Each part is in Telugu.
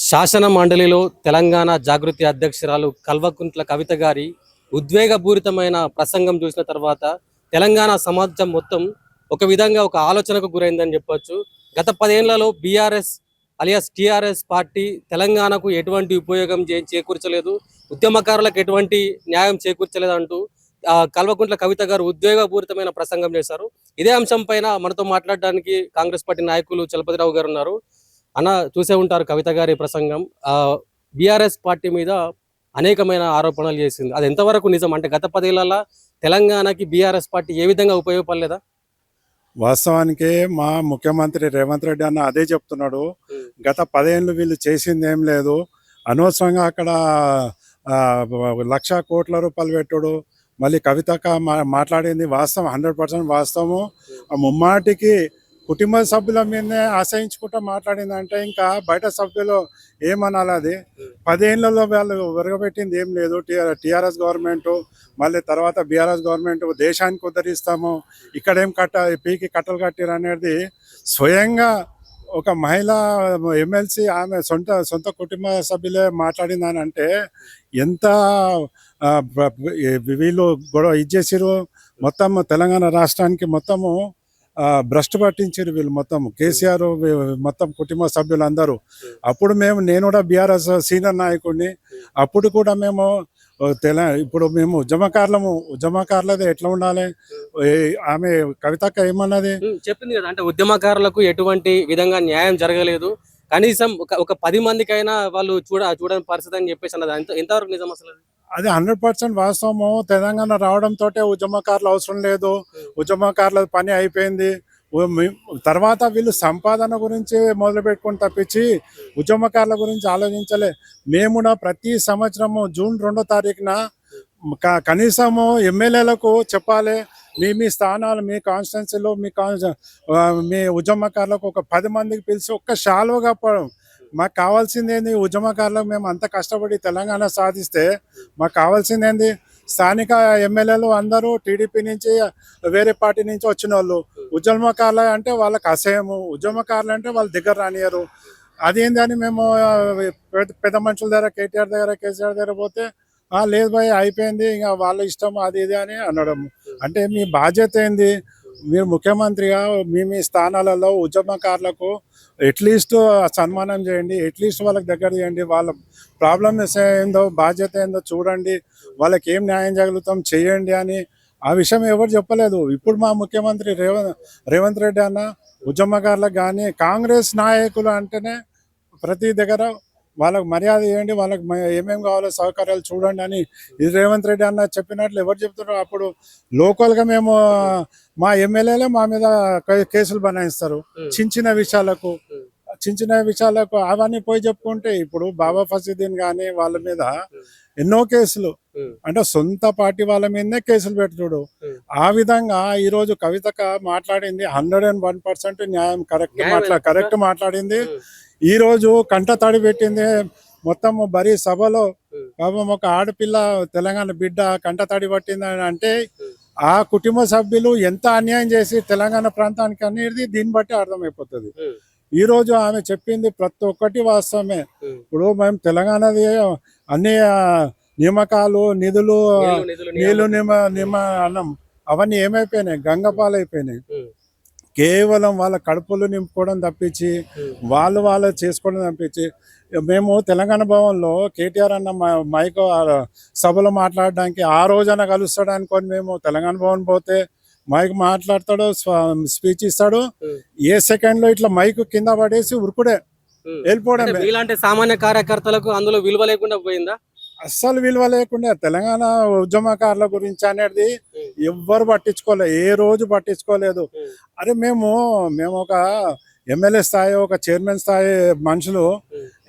శాసన మండలిలో తెలంగాణ జాగృతి అధ్యక్షురాలు కల్వకుంట్ల కవిత గారి ఉద్వేగపూరితమైన ప్రసంగం చూసిన తర్వాత తెలంగాణ సమాజం మొత్తం ఒక విధంగా ఒక ఆలోచనకు గురైందని చెప్పొచ్చు. గత 10 ఏళ్లలో బీఆర్ఎస్ అలియాస్ టీఆర్ఎస్ పార్టీ తెలంగాణకు ఎటువంటి ఉపయోగం చేకూర్చలేదు, ఉద్యమకారులకు ఎటువంటి న్యాయం చేకూర్చలేదు అంటూ కల్వకుంట్ల కవిత గారు ఉద్వేగపూరితమైన ప్రసంగం చేశారు. ఇదే అంశం పైన మనతో మాట్లాడడానికి కాంగ్రెస్ పార్టీ నాయకులు చలపతిరావు గారు ఉన్నారు. అన్న, చూసే ఉంటారు కవిత గారి ప్రసంగం. బీఆర్ఎస్ పార్టీ మీద అనేకమైన ఆరోపణలు చేసింది. అది ఎంతవరకు నిజం? అంటే గత 10 ఏళ్లలో తెలంగాణకి బీఆర్ఎస్ పార్టీ ఏ విధంగా ఉపయోగపడలేదా? వాస్తవానికి మా ముఖ్యమంత్రి రేవంత్ రెడ్డి అన్న అదే చెప్తున్నాడు. గత 10 ఏళ్ళు వీళ్ళు చేసింది ఏం లేదు, అనవసరంగా అక్కడ 1,00,000 కోట్ల రూపాయలు పెట్టుడు. మళ్ళీ కవితక మాట్లాడింది వాస్తవం, 100% వాస్తవము. ముమ్మాటికి కుటుంబ సభ్యుల మీదనే ఆశ్రయించుకుంటూ మాట్లాడిందంటే ఇంకా బయట సభ్యులు ఏమనాలి? అది 10 ఏళ్లలో వాళ్ళు విరగబెట్టింది ఏం లేదు. టీఆర్ఎస్ గవర్నమెంట్, మళ్ళీ తర్వాత బీఆర్ఎస్ గవర్నమెంట్ దేశానికి ఉద్ధరిస్తాము, ఇక్కడేం పీకి కట్టలు కట్టిరు అనేది స్వయంగా ఒక మహిళా ఎమ్మెల్సీ ఆమె సొంత కుటుంబ సభ్యులే మాట్లాడిందని అంటే ఎంత వీళ్ళు గొడవ ఇచ్చేసారు. మొత్తం తెలంగాణ రాష్ట్రానికి మొత్తము భ్రష్టు పట్టించారు వీళ్ళు, మొత్తం కేసీఆర్ మొత్తం కుటుంబ సభ్యులందరూ. అప్పుడు నేను కూడా బీఆర్ఎస్ సీనియర్ నాయకుడిని. అప్పుడు కూడా మేము ఇప్పుడు మేము ఉద్యమకారులది ఎట్లా ఉండాలి? ఆమె కవితక్క ఏమన్నది చెప్పింది కదా, అంటే ఉద్యమకారులకు ఎటువంటి విధంగా న్యాయం జరగలేదు, కనీసం ఒక 10 మందికైనా వాళ్ళు చూడని పరిస్థితి అని చెప్పేసి అన్నది ఎంతవరకు నిజం అసలు? అది 100% వాస్తవము. తెలంగాణ రావడంతో ఉద్యమకారులు అవసరం లేదు, ఉద్యమకారుల పని అయిపోయింది. తర్వాత వీళ్ళు సంపాదన గురించి మొదలు పెట్టుకుని తప్పించి ఉద్యమకారుల గురించి ఆలోచించలే. మేము కూడా ప్రతి సంవత్సరము జూన్ 2వ తారీఖున కనీసము ఎమ్మెల్యేలకు చెప్పాలి, మీ స్థానాలు మీ కాన్స్టిట్యున్సీలో మీ ఉద్యమకారులకు ఒక 10 మందికి పిలిచి ఒక్క షాల్వ కప్పడం. మాకు కావాల్సింది ఏంది? ఉద్యమకారులకు మేము అంత కష్టపడి తెలంగాణ సాధిస్తే మాకు కావాల్సింది ఏంది? స్థానిక ఎమ్మెల్యేలు అందరూ టీడీపీ నుంచి వేరే పార్టీ నుంచి వచ్చిన వాళ్ళు. ఉద్యమకారులు అంటే వాళ్ళకి అసహ్యము, ఉద్యమకారులు అంటే వాళ్ళు దగ్గర రానియరు. అదేంది అని మేము పెద్ద మనుషుల దగ్గర, కేటీఆర్ దగ్గర, కేసీఆర్ దగ్గర పోతే లేదు భయ్ అయిపోయింది, ఇంకా వాళ్ళ ఇష్టం అది ఇది అని అనడం. అంటే మీ బాధ్యత ఏంది? మీరు ముఖ్యమంత్రిగా మీ స్థానాలలో ఉద్యమకారులకు అట్లీస్ట్ సన్మానం చేయండి, అట్లీస్ట్ వాళ్ళకి దగ్గర చేయండి, వాళ్ళ ప్రాబ్లమ్స్ ఏందో బాధ్యత ఏందో చూడండి, వాళ్ళకి ఏం న్యాయం జరుగుతాం చేయండి అని ఆ విషయం ఎవరు చెప్పలేదు. ఇప్పుడు మా ముఖ్యమంత్రి రేవంత్ రెడ్డి అన్న ఉద్యమకారులకు కానీ కాంగ్రెస్ నాయకులు అంటేనే ప్రతి దగ్గర వాళ్ళకి మర్యాద ఇవ్వండి, వాళ్ళకి ఏమేమి కావాలో సౌకర్యాలు చూడండి అని ఇది రేవంత్ రెడ్డి అన్న చెప్పినట్లు ఎవరు చెప్తున్నారు? అప్పుడు లోకల్గా మేము మా ఎమ్మెల్యేలే మా మీద కేసులు బనాయిస్తారు చిన్న విషయాలకు అవన్నీ పోయి చెప్పుకుంటే. ఇప్పుడు బాబా ఫసీద్దీన్ కానీ వాళ్ళ మీద ఎన్నో కేసులు, అంటే సొంత పార్టీ వాళ్ళ మీదనే కేసులు పెట్టుడు. ఆ విధంగా ఈరోజు కవితక మాట్లాడింది 101% న్యాయం, కరెక్ట్ మాట్లాడింది. ఈరోజు కంట తడి పెట్టింది మొత్తం బరీ సభలో. పాపం ఒక ఆడపిల్ల తెలంగాణ బిడ్డ కంట తడి పట్టింది అంటే ఆ కుటుంబ సభ్యులు ఎంత అన్యాయం చేసి తెలంగాణ ప్రాంతానికి అనేది దీన్ని బట్టి అర్థమైపోతుంది. ఈరోజు ఆమె చెప్పింది ప్రతి ఒక్కటి వాస్తవమే. ఇప్పుడు మేము తెలంగాణది అన్ని నియామకాలు, నిధులు, నీళ్లు అన్నం అవన్నీ ఏమైపోయినాయి? గంగపాలైపోయినాయి. కేవలం వాళ్ళ కడుపులు నింపుకోవడం తప్పించి వాళ్ళు చేసుకోవడం తప్పించి. మేము తెలంగాణ భవన్లో కేటీఆర్ అన్న మైక్ సభలో మాట్లాడడానికి ఆ రోజన కలుస్తాడు అనుకొని మేము తెలంగాణ భవన్ పోతే మైక్ మాట్లాడతాడు, స్పీచ్ ఇస్తాడు, ఏ సెకండ్లో ఇట్లా మైక్ కింద పడేసి ఉరుకుడే వెళ్ళిపోవడం. ఇలాంటి సామాన్య కార్యకర్తలకు అందులో విలువ లేకుండా పోయిందా? అస్సలు విలువ లేకుండా తెలంగాణ ఉద్యమకారుల గురించి అనేది ఎవ్వరు పట్టించుకోలేదు, ఏ రోజు పట్టించుకోలేదు. అరే మేము ఒక ఎమ్మెల్యే స్థాయి, ఒక చైర్మన్ స్థాయి మనుషులు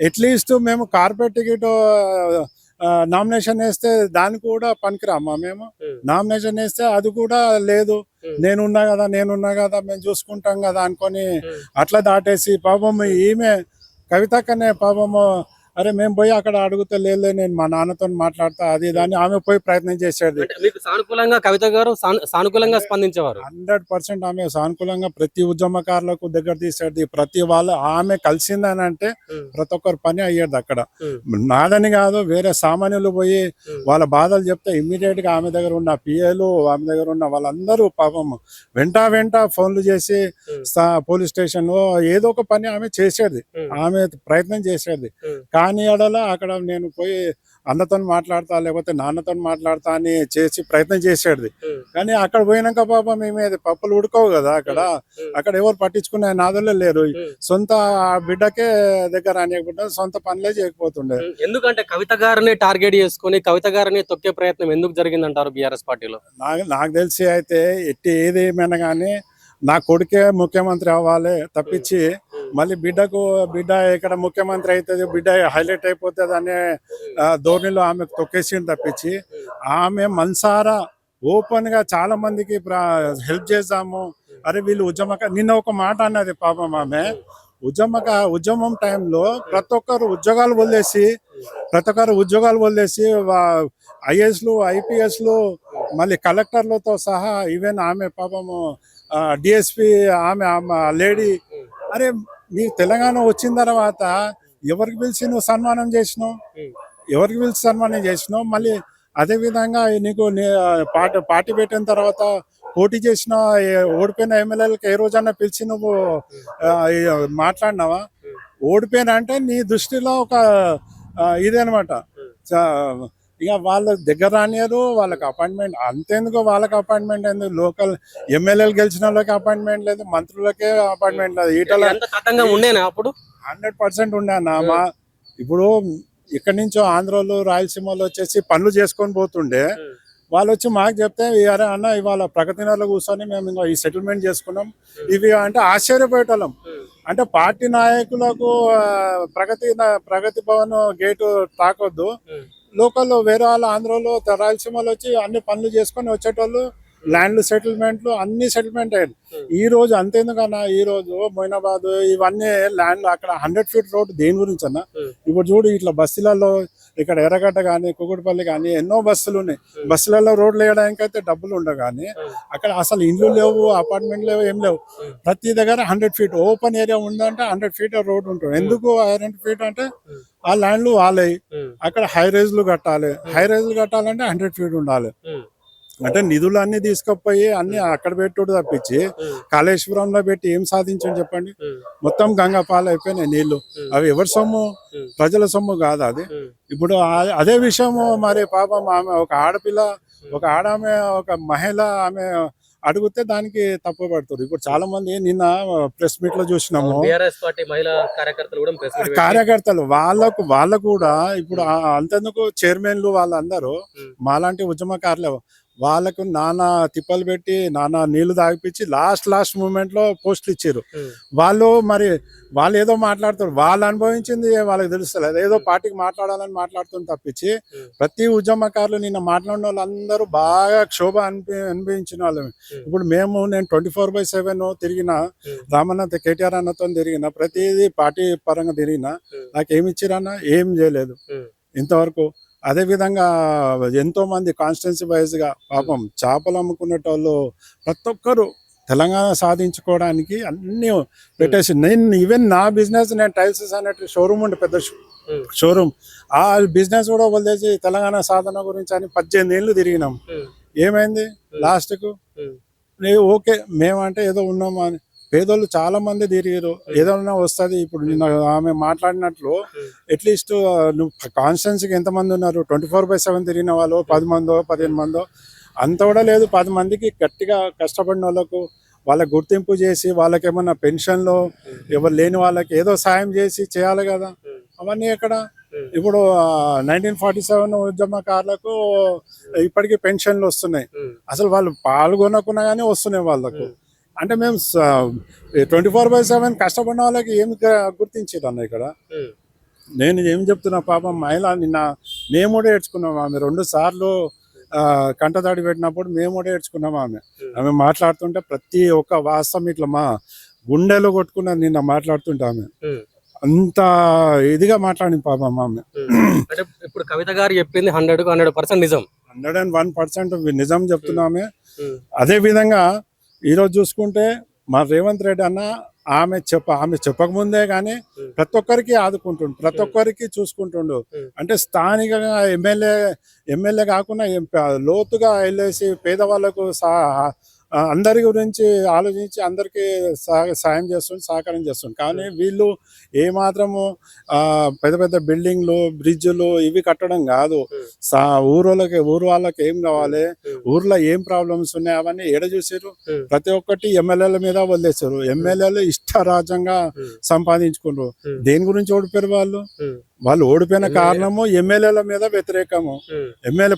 అట్లీస్ట్ మేము కార్పొరేట్ టికెట్ నామినేషన్ వేస్తే దానికి కూడా పనికిరామా? మేము నామినేషన్ వేస్తే అది కూడా లేదు, నేనున్నా కదా మేము చూసుకుంటాం కదా అనుకొని అట్లా దాటేసి పాపం ఈమె కవితక్కనే పాపము అరే మేము పోయి అక్కడ అడిగితే లేదు నేను మా నాన్నతో మాట్లాడతా అది దాన్ని ఆమె పోయి ప్రయత్నం చేసేది. అంటే మీకు సానుకూలంగా కవిత గారు సానుకూలంగా స్పందించేవారు. 100% ఆమె సానుకూలంగా ప్రతి ఉద్యమకారులకు దగ్గర తీసేది. ప్రతి వాళ్ళు ఆమె కలిసిందని అంటే ప్రతి ఒక్కరు పని అయ్యేది అక్కడ. నాదని కాదు, వేరే సామాన్యులు పోయి వాళ్ళ బాధలు చెప్తే ఇమ్మీడియట్ గా ఆమె దగ్గర ఉన్న పిఏలు, ఆమె దగ్గర ఉన్న వాళ్ళందరూ పాపం వెంట ఫోన్లు చేసి పోలీస్ స్టేషన్ లో ఏదో ఒక పని ఆమె చేసేది, ఆమె ప్రయత్నం చేసేది. కానీ అడలా అక్కడ నేను పోయి అన్నతో మాట్లాడతా లేకపోతే నాన్నతో మాట్లాడతా అని చేసి ప్రయత్నం చేసేది. కానీ అక్కడ పోయినాక పాపం మేమే పప్పులు ఉడకవు కదా అక్కడ ఎవరు పట్టించుకునే నాదులే లేరు. సొంత బిడ్డకే దగ్గర అనేకుండా సొంత పనులే చేయకపోతుండే. ఎందుకంటే కవిత గారిని టార్గెట్ చేసుకుని కవిత గారిని తొక్కే ప్రయత్నం ఎందుకు జరిగిందంటారు బీఆర్ఎస్ పార్టీలో? నాకు తెలిసి అయితే ఏది ఏమైనా కానీ నా కొడుకే ముఖ్యమంత్రి అవ్వాలి తప్పించి మళ్ళీ బిడ్డ ఇక్కడ ముఖ్యమంత్రి అవుతుంది, బిడ్డ హైలైట్ అయిపోతుంది అనే ధోరణిలో ఆమెకు తొక్కేసింది తప్పించి ఆమె మనసారా ఓపెన్ గా చాలా మందికి హెల్ప్ చేద్దాము. అరే వీళ్ళు నిన్న ఒక మాట అన్నది పాపం ఆమె. ఉద్యమం టైంలో ప్రతి ఒక్కరు ఉద్యోగాలు వదిలేసి ఐఏఎస్లు, ఐపీఎస్లు, మళ్ళీ కలెక్టర్లతో సహా ఈవెన్ ఆమె పాపము డిఎస్పి ఆమె లేడీ. అరే మీ తెలంగాణ వచ్చిన తర్వాత ఎవరికి పిలిచి నువ్వు సన్మానం చేసినావు? మళ్ళీ అదే విధంగా నీకు పార్టీ పెట్టిన తర్వాత పోటీ చేసిన ఓడిపోయిన ఎమ్మెల్యేలకు ఏ రోజన్నా పిలిచి నువ్వు మాట్లాడినావా? ఓడిపోయినా అంటే నీ దృష్టిలో ఒక ఇదేనమాట. ఇక వాళ్ళ దగ్గర రానియరు, వాళ్ళకి అపాయింట్మెంట్ అంతేందుకు, వాళ్ళకి అపాయింట్మెంట్ ఎందుకు, లోకల్ ఎమ్మెల్యేలు గెలిచిన వాళ్ళకి అపాయింట్మెంట్ లేదు, మంత్రులకే అపాయింట్మెంట్ లేదు. ఈటల ఉండేనా అప్పుడు 100% ఉండేనా. ఇప్పుడు ఇక్కడి నుంచో ఆంధ్రలో, రాయలసీమలో వచ్చేసి పనులు చేసుకొని పోతుండే వాళ్ళు వచ్చి మాకు చెప్తే అరే అన్న ఇవాళ ప్రగతి నగర్లో కూర్చొని మేము ఇంకా ఈ సెటిల్మెంట్ చేసుకున్నాం ఇవి అంటే ఆశ్చర్యపోయేటోళ్ళం. అంటే పార్టీ నాయకులకు ప్రగతి భవన్ గేటు తాకొద్దు, లోకల్లో వేరే వాళ్ళు ఆంధ్రలో, రాయలసీమలో వచ్చి అన్ని పనులు చేసుకొని వచ్చేటోళ్ళు, ల్యాండ్లు సెటిల్మెంట్లు అన్ని సెటిల్మెంట్ అయ్యారు. ఈ రోజు అంతేందుకన్నా, ఈ రోజు మొయినాబాద్ ఇవన్నీ ల్యాండ్లు అక్కడ 100 feet రోడ్ దేని గురించి అన్న. ఇప్పుడు చూడు ఇట్లా బస్సులలో ఇక్కడ ఎర్రగడ్డ కానీ, కుకుడుపల్లి కానీ ఎన్నో బస్సులు ఉన్నాయి. బస్సులలో రోడ్లు వేయడానికి అయితే డబ్బులు ఉండవు, కానీ అక్కడ అసలు ఇండ్లు లేవు, అపార్ట్మెంట్లు లేవు, ఏం లేవు. ప్రతి దగ్గర 100 feet ఓపెన్ ఏరియా ఉందంటే 100 feet రోడ్ ఉంటుంది. ఎందుకు 100 feet అంటే ఆ ల్యాండ్లు వాళ్ళవి. అక్కడ హై రైజ్లు కట్టాలంటే 100 feet ఉండాలి. అంటే నిధులు అన్ని తీసుకుపోయి అన్ని అక్కడ పెట్టుడు తప్పించి కాళేశ్వరంలో పెట్టి ఏం సాధించని చెప్పండి. మొత్తం గంగా పాలు అయిపోయినాయి నీళ్లు. అవి ఎవరి సొమ్ము? ప్రజల సొమ్ము కాదు అది. ఇప్పుడు అదే విషయము మరి పాపం ఆమె ఒక ఆడపిల్ల, ఒక మహిళ ఆమె అడిగితే దానికి తప్పు పడుతుంది. ఇప్పుడు చాలా మంది నిన్న ప్రెస్ మీట్ లో చూసినాము, కార్యకర్తలు వాళ్ళకు కూడా ఇప్పుడు అంతెందుకు చైర్మన్లు వాళ్ళందరూ మాలాంటి ఉద్యమకారులు వాళ్ళకు నానా తిప్పలు పెట్టి నానా నీళ్లు తాగిపించి లాస్ట్ మూమెంట్ లో పోస్టులు ఇచ్చారు. వాళ్ళు ఏదో మాట్లాడుతారు, వాళ్ళు అనుభవించింది వాళ్ళకి తెలుస్తలేదు, ఏదో పార్టీకి మాట్లాడాలని మాట్లాడుతుంది తప్పించి ప్రతి ఉద్యమకారులు నిన్న మాట్లాడిన వాళ్ళందరూ బాగా క్షోభ అనిపించిన వాళ్ళు. ఇప్పుడు నేను 24/7 తిరిగిన, రామన్న కేటీఆర్ అన్నతో తిరిగిన, ప్రతిదీ పార్టీ పరంగా తిరిగిన, నాకేమి ఇచ్చిరన్నా ఏం చేయలేదు ఇంతవరకు. అదే విధంగా ఎంతో మంది కాన్స్టిట్యున్సీ వైజ్ గా పాపం చేపలు అమ్ముకునేటోళ్ళు ప్రతి ఒక్కరు తెలంగాణ సాధించుకోవడానికి అన్ని పెట్టేసి, ఈవెన్ నా బిజినెస్ నేను టైల్స్ అనేటి షోరూమ్ ఉండే, పెద్ద షోరూమ్, ఆ బిజినెస్ కూడా వదిలేసి తెలంగాణ సాధన గురించి అని 18 ఏళ్ళు తిరిగినాం. ఏమైంది లాస్ట్ కు? ఓకే మేమంటే ఏదో ఉన్నాము అని, పేదోళ్ళు చాలా మంది తిరిగారు, ఏదైనా వస్తుంది. ఇప్పుడు నిన్న ఆమె మాట్లాడినట్లు అట్లీస్ట్ నువ్వు కాన్స్టిట్యున్సీకి ఎంతమంది ఉన్నారు? 24/7 తిరిగిన వాళ్ళు 10 మందో 15 మందో అంత కూడా లేదు. 10 మందికి గట్టిగా కష్టపడిన వాళ్ళకి గుర్తింపు చేసి వాళ్ళకి ఏమన్నా పెన్షన్లో ఎవరు లేని వాళ్ళకి ఏదో సాయం చేసి చేయాలి కదా. అవన్నీ ఎక్కడ? ఇప్పుడు 1947 ఉద్యమకారులకు ఇప్పటికీ పెన్షన్లు వస్తున్నాయి. అసలు వాళ్ళు పాల్గొనకున్నా కానీ వస్తున్నాయి వాళ్ళకు. అంటే మేము 24/7 కష్టపడిన వాళ్ళకి ఏమి గుర్తించేది అన్న ఇక్కడ. నేను ఏం చెప్తున్నా, పాపం మహిళ నిన్న మేము కూడా ఏడ్చుకున్నాం. ఆమె 2 సార్లు కంటదాడి పెట్టినప్పుడు మేము కూడా ఏడ్చుకున్నాం. ఆమె మాట్లాడుతుంటే ప్రతి ఒక్క వాస్తవం ఇట్లా మా గుండెలో కొట్టుకున్నది నిన్న మాట్లాడుతుంటే ఆమె. అంత ఇదిగా మాట్లాడింది పాపం ఆమె. అంటే ఇప్పుడు కవిత గారు చెప్పింది 100% నిజం. 101% నిజం చెప్తున్నామే. ఉమ్, అదే విధంగా ఈరోజు చూసుకుంటే మా రేవంత్ రెడ్డి అన్న ఆమె చెప్పకముందే కానీ ఉమ్, ప్రతి ఒక్కరికి ఆదుకుంటుండు, ప్రతి ఒక్కరికి చూసుకుంటుండు. ఉమ్, అంటే స్థానికంగా ఎమ్మెల్యే కాకుండా లోతుగా వెళ్ళేసి పేదవాళ్ళకు అందరి గురించి ఆలోచించి అందరికీ సాయం చేస్తుంది, సహకారం చేస్తుంది. కానీ వీళ్ళు ఏమాత్రము పెద్ద పెద్ద బిల్డింగ్లు, బ్రిడ్జ్లు ఇవి కట్టడం కాదు. ఊరు వాళ్ళకి ఏం కావాలి, ఊర్లో ఏం ప్రాబ్లమ్స్ ఉన్నాయి అవన్నీ ఏడ చూసారు. ప్రతి ఒక్కటి ఎమ్మెల్యేల మీద వదిలేశారు. ఎమ్మెల్యేలు ఇష్టరాజ్యంగా సంపాదించుకున్నారు. దేని గురించి ఓడిపోయారు వాళ్ళు ఓడిపోయిన కారణము ఎమ్మెల్యేల మీద వ్యతిరేకము.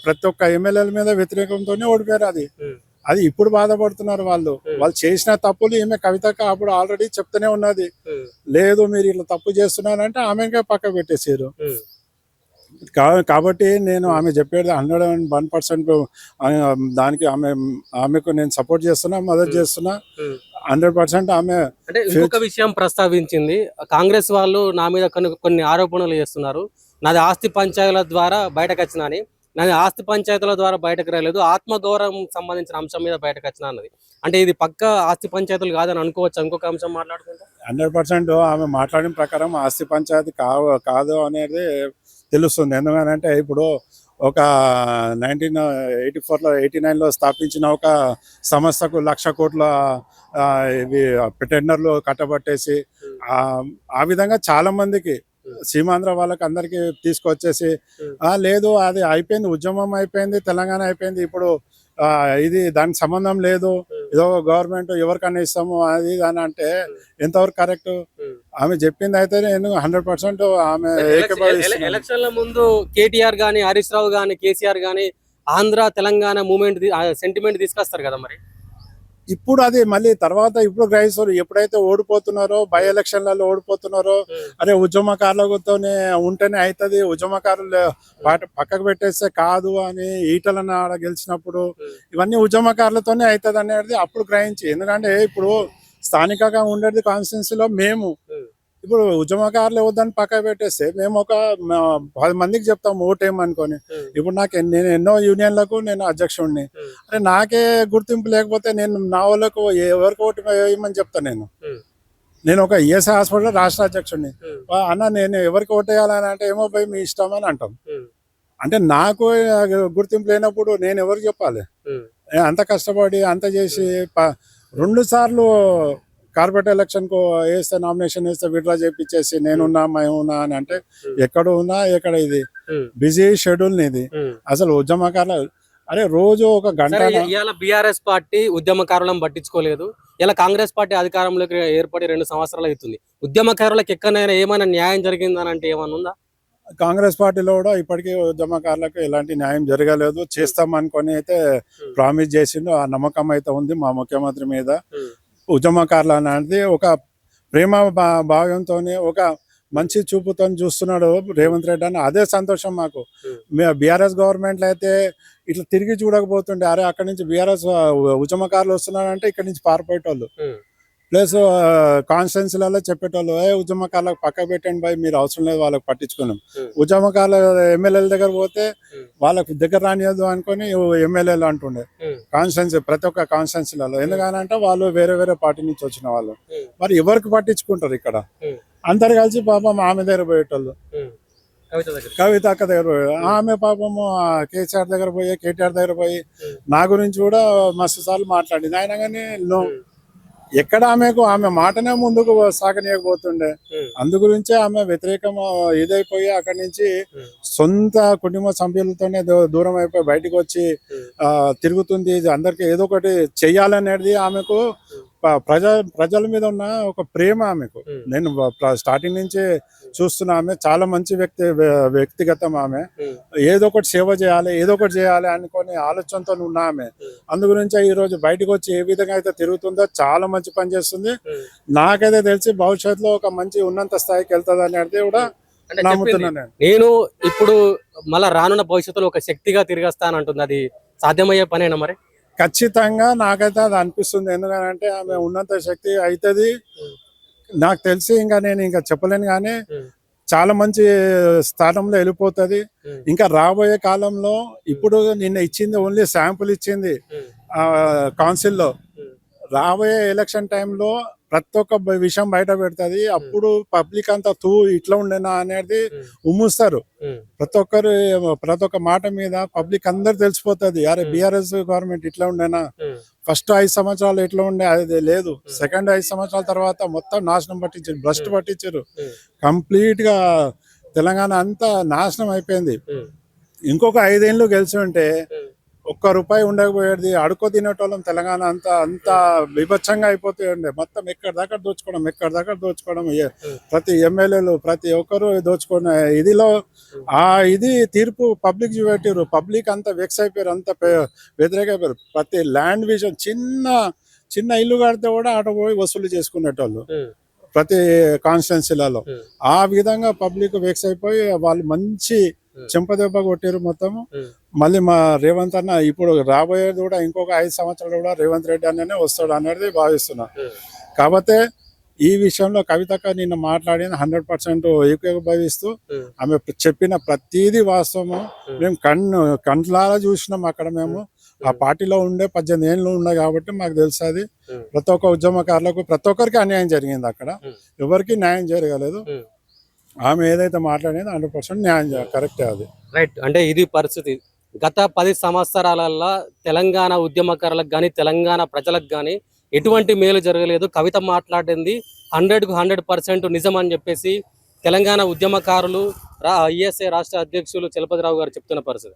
ప్రతి ఒక్క ఎమ్మెల్యేల మీద వ్యతిరేకంతోనే ఓడిపోయారు. అది ఇప్పుడు బాధపడుతున్నారు వాళ్ళు చేసిన తప్పులు. ఈమె కవితకు అప్పుడు ఆల్రెడీ చెప్తూనే ఉన్నది, లేదు మీరు ఇట్లా తప్పు చేస్తున్నారంటే ఆమెకే పక్క పెట్టేసారు. కాబట్టి నేను ఆమె చెప్పేది 101% దానికి ఆమెకు నేను సపోర్ట్ చేస్తున్నా, మద్దతు చేస్తున్నా. 100% ఆమె. అంటే ఇంకొక విషయం ప్రస్తావించింది, కాంగ్రెస్ వాళ్ళు నా మీద కొన్ని ఆరోపణలు చేస్తున్నారు. నాది ఆస్తి పంచాయతీల ద్వారా బయటకు వచ్చినా అని. నాది ఆస్తి పంచాయతీల ద్వారా బయటకు రాలేదు, ఆత్మగౌరవం సంబంధించిన అంశం మీద బయటకు వచ్చినా అన్నది. అంటే ఇది పక్క ఆస్తి పంచాయతీలు కాదని అనుకోవచ్చు. ఇంకొక అంశం మాట్లాడుకుంటా 100% ఆమె మాట్లాడిన ప్రకారం ఆస్తి పంచాయతీ కాదు అనేది తెలుస్తుంది. ఎందుకంటే ఇప్పుడు ఒక 1984లో 89లో స్థాపించిన ఒక సంస్థకు 1,00,000 కోట్ల ఇవి టెండర్లు కట్టబట్టేసి ఆ విధంగా చాలా మందికి సీమాంధ్ర వాళ్ళకి అందరికి తీసుకొచ్చేసి లేదు అది అయిపోయింది, ఉద్యమం అయిపోయింది, తెలంగాణ అయిపోయింది, ఇప్పుడు ఇది దానికి సంబంధం లేదు, ఏదో గవర్నమెంట్ ఎవరికన్నా ఇస్తాము అది అని అంటే ఎంతవరకు కరెక్ట్? ఆమె చెప్పింది అయితే నేను 100% ఆమె ఎలక్షన్ల ముందు కేటీఆర్ గానీ, హరీష్ రావు గానీ, కేసీఆర్ గానీ ఆంధ్ర తెలంగాణ మూవ్మెంట్ సెంటిమెంట్ తీసుకొస్తారు కదా. మరి ఇప్పుడు అది మళ్ళీ తర్వాత ఇప్పుడు గ్రహిస్తారు. ఎప్పుడైతే ఓడిపోతున్నారో, బై ఎలక్షన్లలో ఓడిపోతున్నారో, అరే ఉద్యమకారులతోనే ఉంటేనే అవుతుంది, ఉద్యమకారులు పక్కకు పెట్టేస్తే కాదు అని ఈటలను ఆడ గెలిచినప్పుడు ఇవన్నీ ఉద్యమకారులతోనే అవుతుంది అనేది అప్పుడు గ్రహించి. ఎందుకంటే ఇప్పుడు స్థానికంగా ఉండేది కాన్స్టిట్యున్సీలో మేము ఇప్పుడు ఉద్యమకారులు వద్దని పక్కకు పెట్టేస్తే మేము ఒక 10 మందికి చెప్తాము ఓటేయమనుకొని. ఇప్పుడు నేను ఎన్నో యూనియన్లకు నేను అధ్యక్షుడిని. అరే నాకే గుర్తింపు లేకపోతే నేను నా వాళ్ళకు ఎవరికి ఓటు వేయమని చెప్తాను. నేను ఒక ఈఎస్ఐ హాస్పిటల్ రాష్ట్ర అధ్యక్షుడిని. అన్న నేను ఎవరికి ఓటేయాలని అంటే ఏమో పోయి మీ ఇష్టం అని అంటాం. అంటే నాకు గుర్తింపు లేనప్పుడు నేను ఎవరికి చెప్పాలి? అంత కష్టపడి అంత చేసి 2 సార్లు కార్పొరేట్ ఎలక్షన్ కు వేస్తే, నామినేషన్ వేస్తే విడ్రా చేపించేసి నేనున్నా మేమున్నా అని అంటే ఎక్కడ ఉన్నా ఎక్కడ ఇది బిజీ షెడ్యూల్ ఇది. అసలు ఉద్యమకారులు అరే రోజు ఒక గంట. ఇవాళ బీఆర్ఎస్ పార్టీ ఉద్యమకారులను పట్టించుకోలేదు. ఇలా కాంగ్రెస్ పార్టీ అధికారంలోకి ఏర్పడి 2 సంవత్సరాలు అవుతుంది. ఉద్యమకారులకు ఎక్కడైనా ఏమైనా న్యాయం జరిగిందని అంటే ఏమైనా ఉందా? కాంగ్రెస్ పార్టీలో కూడా ఇప్పటికీ ఉద్యమకారులకు ఎలాంటి న్యాయం జరగలేదు. చేస్తామనుకొని అయితే ప్రామిస్ చేసిండు. ఆ నమ్మకం అయితే ఉంది మా ముఖ్యమంత్రి మీద. ఉద్యమకారులు అనేది ఒక ప్రేమ భావంతోనే, ఒక మంచి చూపుతో చూస్తున్నాడు రేవంత్ రెడ్డి అని. అదే సంతోషం మాకు. బీఆర్ఎస్ గవర్నమెంట్లో అయితే ఇట్లా తిరిగి చూడకపోతుండే, అరే అక్కడి నుంచి బీఆర్ఎస్ ఉద్యమకారులు వస్తున్నారంటే ఇక్కడ నుంచి పారిపోయేటోళ్ళు. ప్లస్ కాన్స్టిట్యున్సీలలో చెప్పేటోళ్ళు ఉద్యమకారులకు పక్క పెట్టండి భయ్, మీరు అవసరం లేదు వాళ్ళకి పట్టించుకున్నాం. ఉద్యమకారుల ఎమ్మెల్యేల దగ్గర పోతే వాళ్ళకు దగ్గర రానియదు అనుకొని ఎమ్మెల్యేలు అంటుండే కాన్స్టిట్యున్సీ, ప్రతి ఒక్క కాన్స్టిట్యున్సీలలో. ఎందుకనంటే వాళ్ళు వేరే వేరే పార్టీ నుంచి వచ్చిన వాళ్ళు. మరి ఎవరికి పట్టించుకుంటారు? ఇక్కడ అందరు కలిసి పాపం ఆమె దగ్గర పోయేటోళ్ళు. కవిత అక్క దగ్గర పోయి ఆమె పాపము కేసీఆర్ దగ్గర పోయి, కేటీఆర్ దగ్గర పోయి నా గురించి కూడా మస్తు సార్లు మాట్లాడింది. అయినా కానీ ఎక్కడ ఆమె మాటనే ముందుకు సాగనీయకపోతుండే. అందు గురించే ఆమె వ్యతిరేకం ఇదైపోయి అక్కడి నుంచి సొంత కుటుంబ సభ్యులతోనే దూరం అయిపోయి బయటకు వచ్చి తిరుగుతుంది. అందరికి ఏదో ఒకటి చెయ్యాలనేది ఆమెకు ప్రజల మీద ఉన్న ఒక ప్రేమ ఆమెకు. నేను స్టార్టింగ్ నుంచి చూస్తున్నా. ఆమె చాలా మంచి వ్యక్తిగతం. ఆమె ఏదో ఒకటి సేవ చేయాలి, ఏదో ఒకటి చేయాలి అనుకునే ఆలోచనతో ఉన్న ఆమె. అందు గురించే ఈ రోజు బయటకు వచ్చి ఏ విధంగా అయితే తిరుగుతుందో చాలా మంచి పని చేస్తుంది. నాకైతే తెలిసి భవిష్యత్తులో ఒక మంచి ఉన్నత స్థాయికి వెళ్తుంది అనేది కూడా నమ్ముతున్నాను నేను. ఇప్పుడు మళ్ళా రానున్న భవిష్యత్తులో ఒక శక్తిగా తిరిగొస్తానంటుంది. అది సాధ్యమయ్యే పనేనా? మరి ఖచ్చితంగా నాకైతే అది అనిపిస్తుంది. ఎందుకంటే ఆమె ఉన్నత శక్తి అవుతుంది. నాకు తెలిసి ఇంకా నేను ఇంకా చెప్పలేను కానీ ఉమ్, చాలా మంచి స్థానంలో వెళ్ళిపోతుంది. ఉమ్, ఇంకా రాబోయే కాలంలో ఇప్పుడు నిన్న ఇచ్చింది ఓన్లీ శాంపుల్ ఇచ్చింది ఉమ్, కౌన్సిల్లో. ఉమ్, రాబోయే ఎలక్షన్ టైంలో ప్రతి ఒక్క విషయం బయట పెడుతుంది. అప్పుడు పబ్లిక్ అంతా ఇట్లా ఉండేనా అనేది ఉమ్, ఉమ్ముస్తారు. ఉమ్, ప్రతి ఒక్క మాట మీద పబ్లిక్ అందరు తెలిసిపోతుంది. అరే బీఆర్ఎస్ గవర్నమెంట్ ఇట్లా ఉండేనా, ఉమ్, ఫస్ట్ 5 సంవత్సరాలు ఎట్లా ఉండే అది లేదు, సెకండ్ 5 సంవత్సరాల తర్వాత మొత్తం నాశనం పట్టించారు, భ్రష్టు పట్టించారు. ఉమ్, కంప్లీట్ గా తెలంగాణ అంతా నాశనం అయిపోయింది. ఉమ్, ఇంకొక 5 ఏళ్ళు గెలిచి ఉంటే ఉమ్, ఒక్క రూపాయి ఉండకపోయేది. అడుకో తినేటోళ్ళం తెలంగాణ అంతా బీభత్సంగా అయిపోతూ ఉండే. మొత్తం ఎక్కడి దాకా దోచుకోవడం ప్రతి ఎమ్మెల్యేలు ప్రతి ఒక్కరు దోచుకునే ఇదిలో ఇది తీర్పు పబ్లిక్ చూపెట్టారు. పబ్లిక్ అంతా వెక్స్ అయిపోయారు, అంత వ్యతిరేక అయిపోయారు. ప్రతి ల్యాండ్ విషయం చిన్న ఇల్లు కడితే కూడా ఆట పోయి వసూలు చేసుకునేటోళ్ళు ఉమ్, ప్రతి కాన్స్టిట్యున్సీలలో. ఉమ్, ఆ విధంగా పబ్లిక్ వెక్స్ అయిపోయి వాళ్ళు మంచి చెంపదెబ్బ కొట్టారు మొత్తం. ఉమ్, మళ్ళీ మా రేవంత్ అన్న ఇప్పుడు రాబోయేది కూడా ఇంకొక 5 సంవత్సరాలు కూడా రేవంత్ రెడ్డి అన్ననే వస్తాడు అనేది భావిస్తున్నా. ఉమ్, కాకపోతే ఈ విషయంలో కవితక్క నిన్న మాట్లాడిన 100% ఏకీభవిస్తూ ఉమ్, ఆమె చెప్పిన ప్రతిదీ వాస్తవము. మేము కండ్లారా చూసినాం అక్కడ. మేము ఆ పార్టీలో ఉండే 18 ఏళ్ళు ఉన్నాయి కాబట్టి మాకు తెలుసు. అది ఉమ్, ప్రతి ఒక్క ఉద్యమకారులకు ప్రతి ఒక్కరికి అన్యాయం జరిగింది అక్కడ. ఉమ్, ఎవరికి న్యాయం జరగలేదు. ఉమ్. ఆమె ఏదైతే మాట్లాడిందో 100% న్యాయం కరెక్టే అది. రైట్, అంటే ఇది పరిస్థితి. గత 10 సంవత్సరాలలో తెలంగాణ ఉద్యమకారులకు కానీ తెలంగాణ ప్రజలకు కానీ ఎటువంటి మేలు జరగలేదు. కవిత మాట్లాడింది 100కు 100% నిజం అని చెప్పేసి తెలంగాణ ఉద్యమకారులు ISA రాష్ట్ర అధ్యక్షులు చలపతిరావు గారు చెప్తున్న పరిస్థితి.